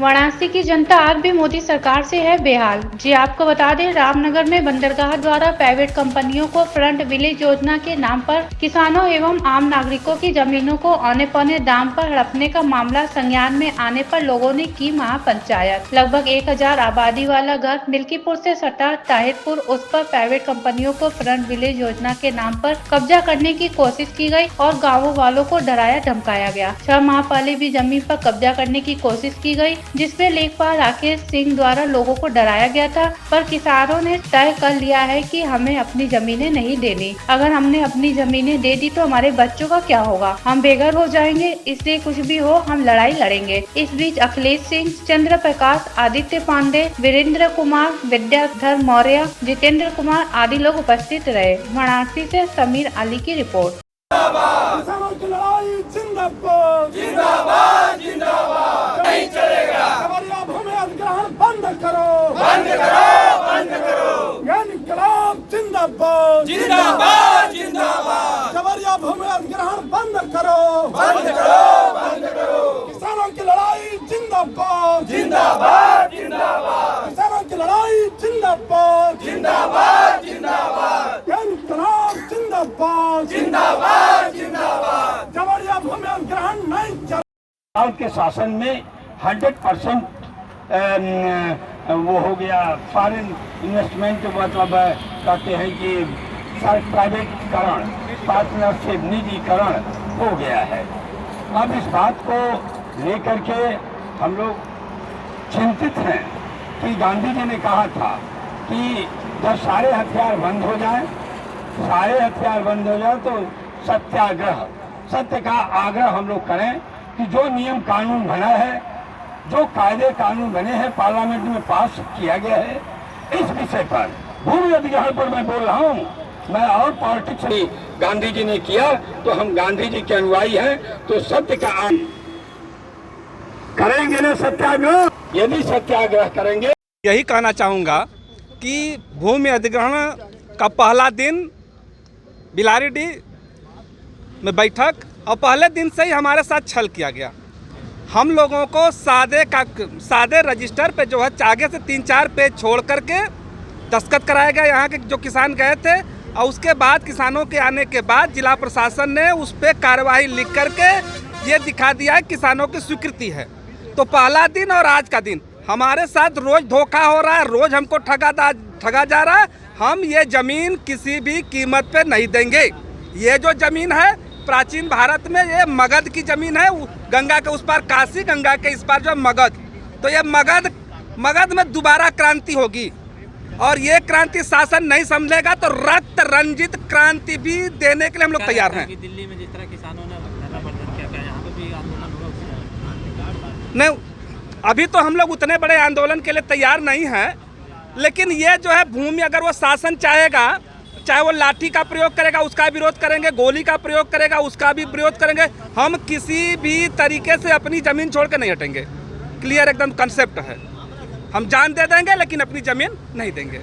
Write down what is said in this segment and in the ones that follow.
वाराणसी की जनता आज भी मोदी सरकार से है बेहाल। जी आपको बता दें, रामनगर में बंदरगाह द्वारा प्राइवेट कंपनियों को फ्रंट विलेज योजना के नाम पर किसानों एवं आम नागरिकों की जमीनों को औने पौने दाम पर हड़पने का मामला संज्ञान में आने पर लोगों ने की महापंचायत। लगभग 1000 आबादी वाला घर मिल्कीपुर से सटा ताहिरपुर, उस पर प्राइवेट कंपनियों को फ्रंट विलेज योजना के नाम पर कब्जा करने की कोशिश की गई और गाँवों वालों को डराया धमकाया गया। 6 माह पहले भी जमीन पर कब्जा करने की कोशिश की गई, जिसमें लेखपाल राकेश सिंह द्वारा लोगों को डराया गया था, पर किसानों ने तय कर लिया है कि हमें अपनी जमीनें नहीं देनी। अगर हमने अपनी जमीनें दे दी तो हमारे बच्चों का क्या होगा, हम बेघर हो जाएंगे, इसलिए कुछ भी हो हम लड़ाई लड़ेंगे। इस बीच अखिलेश सिंह, चंद्र प्रकाश, आदित्य पांडे, वीरेंद्र कुमार, विद्याधर मौर्य, जितेंद्र कुमार आदि लोग उपस्थित रहे। वाराणसी से समीर अली की रिपोर्ट। किसानों की लड़ाई जिंदाबाद जिंदाबाद जिंदाबाद, नहीं चलेगा। खबरिया भूमि अधिग्रहण बंद करो, बंद करो, बंद करो। यह इनकलाब जिंदाबाद जिंदाबाद जिंदाबाद। खबरिया भूमि अधिग्रहण बंद करो, बंद करो, बंद करो। किसानों की लड़ाई जिंदाबाद जिंदाबाद जिंदाबाद। किसानों की लड़ाई जिंदाबाद जिंदाबाद जिंदाबाद। यह इनकलाब जिंदाबाद जिंदाबाद जिंदाबाद। खबरिया भूमि अधिग्रहण नहीं चलेगा। के शासन में 100% वो हो गया, फॉरेन इन्वेस्टमेंट, मतलब कहते हैं कि प्राइवेटीकरण, पार्टनरशिप, निजीकरण हो गया है। अब इस बात को लेकर के हम लोग चिंतित हैं कि गांधी जी ने कहा था कि जब सारे हथियार बंद हो जाए, सारे हथियार बंद हो जाए तो सत्याग्रह, सत्य का आग्रह हम लोग करें कि जो नियम कानून बना है, जो कायदे कानून बने हैं, पार्लियामेंट में पास किया गया है, इस विषय पर, भूमि अधिग्रहण पर मैं बोल रहा हूँ। मैं और पॉलिटिक्स गांधी जी ने किया तो हम गांधी जी के अनुयायी हैं, तो सत्य का करेंगे ना सत्याग्रह। यदि सत्याग्रह करेंगे, यही कहना चाहूँगा कि भूमि अधिग्रहण का पहला दिन बिलारीडीह में बैठक, और पहले दिन से ही हमारे साथ छल किया गया। हम लोगों को सादे रजिस्टर पे जो है आगे से 3-4 पेज छोड़ करके दस्तखत कराया गया यहाँ के जो किसान गए थे, और उसके बाद किसानों के आने के बाद जिला प्रशासन ने उस पर कार्रवाई लिख करके ये दिखा दिया है किसानों की स्वीकृति है। तो पहला दिन और आज का दिन हमारे साथ रोज धोखा हो रहा है, रोज हमको ठगा जा रहा है। हम ये जमीन किसी भी कीमत पे नहीं देंगे। ये जो जमीन है प्राचीन भारत में ये मगध की जमीन है, गंगा के उस पार काशी, गंगा के इस पार जो मगध। तो ये मगध में दोबारा क्रांति होगी, और ये क्रांति शासन नहीं समझेगा तो रक्त रंजित क्रांति भी देने के लिए हम लोग तैयार हैं। दिल्ली में जिस तरह किसानों ने धरना प्रदर्शन किया, क्या यहाँ पे भी आंदोलन होगा? नहीं, अभी तो हम लोग उतने बड़े आंदोलन के लिए तैयार नहीं हैं, लेकिन ये जो है भूमि, अगर वो शासन चाहेगा, चाहे वो लाठी का प्रयोग करेगा उसका विरोध करेंगे, गोली का प्रयोग करेगा उसका भी विरोध करेंगे। हम किसी भी तरीके से अपनी ज़मीन छोड़ के नहीं हटेंगे। क्लियर एकदम कंसेप्ट है, हम जान दे देंगे लेकिन अपनी ज़मीन नहीं देंगे।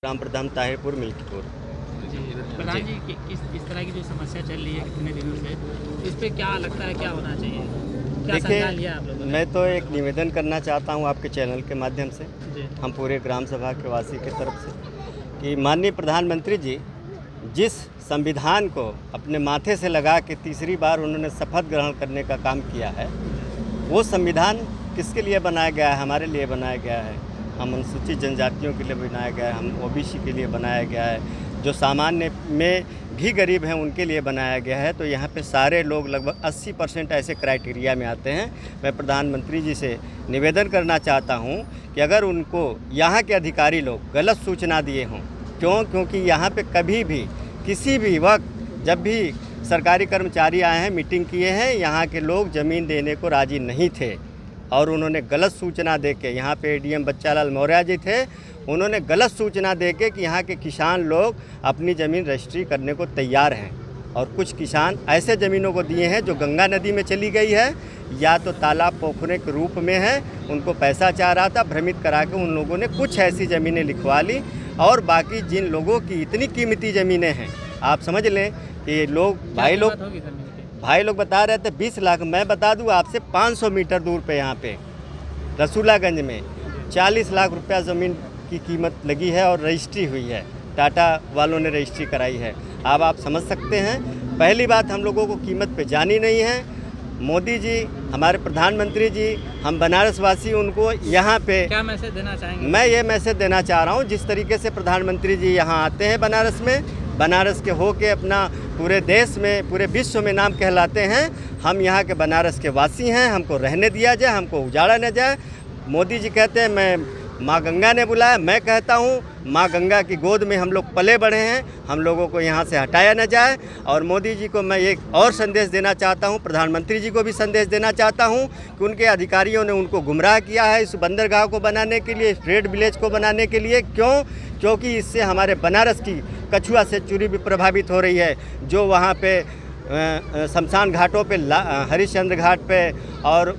राम प्रधान, ताहिरपुर, मिल्कीपुर। प्रधान जी, किस तरह की जो समस्या चल रही है कितने दिनों से, इस पे क्या लगता है क्या होना चाहिए, क्या संज्ञान लिया आप लोगों ने? मैं तो एक निवेदन करना चाहता हूं आपके चैनल के माध्यम से, हम पूरे ग्राम सभा के वासी की तरफ से, कि माननीय प्रधानमंत्री जी जिस संविधान को अपने माथे से लगा के तीसरी बार उन्होंने शपथ ग्रहण करने का काम किया है, वो संविधान किसके लिए बनाया गया है? हमारे लिए बनाया गया है। हम अनुसूचित जनजातियों के लिए बनाया गया है, हम ओबीसी के लिए बनाया गया है, जो सामान्य में भी गरीब हैं उनके लिए बनाया गया है। तो यहाँ पे सारे लोग लगभग 80% ऐसे क्राइटेरिया में आते हैं। मैं प्रधानमंत्री जी से निवेदन करना चाहता हूँ कि अगर उनको यहाँ के अधिकारी लोग गलत सूचना दिए हों, क्योंकि यहाँ पे कभी भी किसी भी वक्त जब भी सरकारी कर्मचारी आए हैं, मीटिंग किए हैं, यहाँ के लोग ज़मीन देने को राज़ी नहीं थे, और उन्होंने गलत सूचना देके, यहाँ पे एडीएम बच्चालाल मौर्य जी थे, उन्होंने गलत सूचना देके कि यहाँ के किसान लोग अपनी ज़मीन रजिस्ट्री करने को तैयार हैं, और कुछ किसान ऐसे ज़मीनों को दिए हैं जो गंगा नदी में चली गई है या तो तालाब पोखरे के रूप में है, उनको पैसा चाह रहा था, भ्रमित करा के उन लोगों ने कुछ ऐसी ज़मीनें लिखवा ली, और बाकी जिन लोगों की इतनी कीमती ज़मीनें हैं, आप समझ लें कि लोग भाई लोग बता रहे थे 20 लाख, मैं बता दूं आपसे 500 मीटर दूर पे यहाँ पे रसूलागंज में 40 लाख रुपया ज़मीन की कीमत लगी है और रजिस्ट्री हुई है, टाटा वालों ने रजिस्ट्री कराई है। अब आप समझ सकते हैं, पहली बात हम लोगों को कीमत पे जानी नहीं है। मोदी जी, हमारे प्रधानमंत्री जी, हम बनारस वासी उनको यहाँ पे क्या मैसेज देना चाहेंगे? मैं ये मैसेज देना चाह रहा हूँ, जिस तरीके से प्रधानमंत्री जी यहाँ आते हैं बनारस में, बनारस के होके अपना पूरे देश में, पूरे विश्व में नाम कहलाते हैं। हम यहाँ के बनारस के वासी हैं, हमको रहने दिया जाए, हमको उजाड़ा न जाए। मोदी जी कहते हैं मैं माँ गंगा ने बुलाया, मैं कहता हूँ माँ गंगा की गोद में हम लोग पले बढ़े हैं, हम लोगों को यहाँ से हटाया न जाए। और मोदी जी को मैं एक और संदेश देना चाहता हूँ, प्रधानमंत्री जी को भी संदेश देना चाहता हूँ कि उनके अधिकारियों ने उनको गुमराह किया है इस बंदरगाह को बनाने के लिए, ट्रेड विलेज को बनाने के लिए। क्यों? क्योंकि इससे हमारे बनारस की कछुआ सेंचुरी भी प्रभावित हो रही है। जो वहाँ पे शमशान घाटों पे, हरिश्चंद्र घाट पे और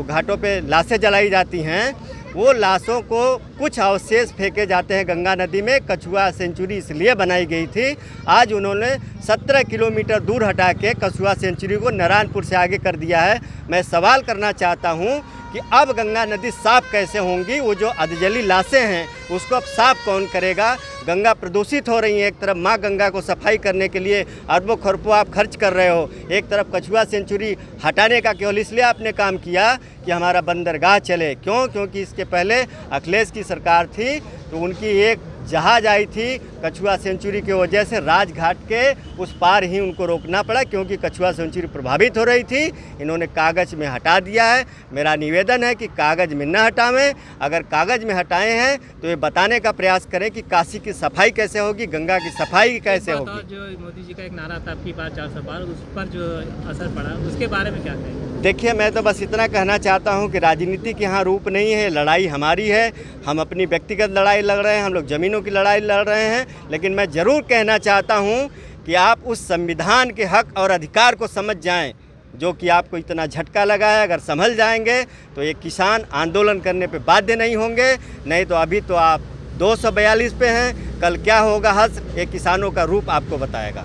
घाटों पे लाशें जलाई जाती हैं, वो लाशों को कुछ अवशेष फेंके जाते हैं गंगा नदी में। कछुआ सेंचुरी इसलिए बनाई गई थी, आज उन्होंने 17 किलोमीटर दूर हटा के कछुआ सेंचुरी को नारायणपुर से आगे कर दिया है। मैं सवाल करना चाहता हूँ कि अब गंगा नदी साफ कैसे होंगी? वो जो अधजली लाशें हैं उसको अब साफ कौन करेगा? गंगा प्रदूषित हो रही है। एक तरफ माँ गंगा को सफाई करने के लिए अरबों खरबों आप खर्च कर रहे हो, एक तरफ कछुआ सेंचुरी हटाने का केवल इसलिए आपने काम किया कि हमारा बंदरगाह चले। क्यों? क्योंकि इसके पहले अखिलेश की सरकार थी तो उनकी एक जहाज आई थी, कछुआ सेंचुरी की वजह से राजघाट के उस पार ही उनको रोकना पड़ा क्योंकि कछुआ सेंचुरी प्रभावित हो रही थी। इन्होंने कागज़ में हटा दिया है। मेरा निवेदन है कि कागज़ में न हटावें, अगर कागज़ में हटाए हैं तो ये बताने का प्रयास करें कि काशी की सफाई कैसे होगी, गंगा की सफाई कैसे होगी। जो मोदी जी का एक नारा था आपकी बात 400 पार, उस पर जो असर पड़ा उसके बारे में क्या कहेंगे? देखिए, मैं तो बस इतना कहना चाहता हूं कि राजनीति की यहाँ रूप नहीं है, लड़ाई हमारी है। हम अपनी व्यक्तिगत लड़ाई लड़ रहे हैं, हम लोग ज़मीनों की लड़ाई लड़ रहे हैं, लेकिन मैं ज़रूर कहना चाहता हूं कि आप उस संविधान के हक और अधिकार को समझ जाएं जो कि आपको इतना झटका लगा है। अगर संभल जाएंगे तो ये किसान आंदोलन करने पे बाध्य नहीं होंगे, नहीं तो अभी तो आप 242 पे हैं, कल क्या होगा हश्र, ये किसानों का रूप आपको बताएगा।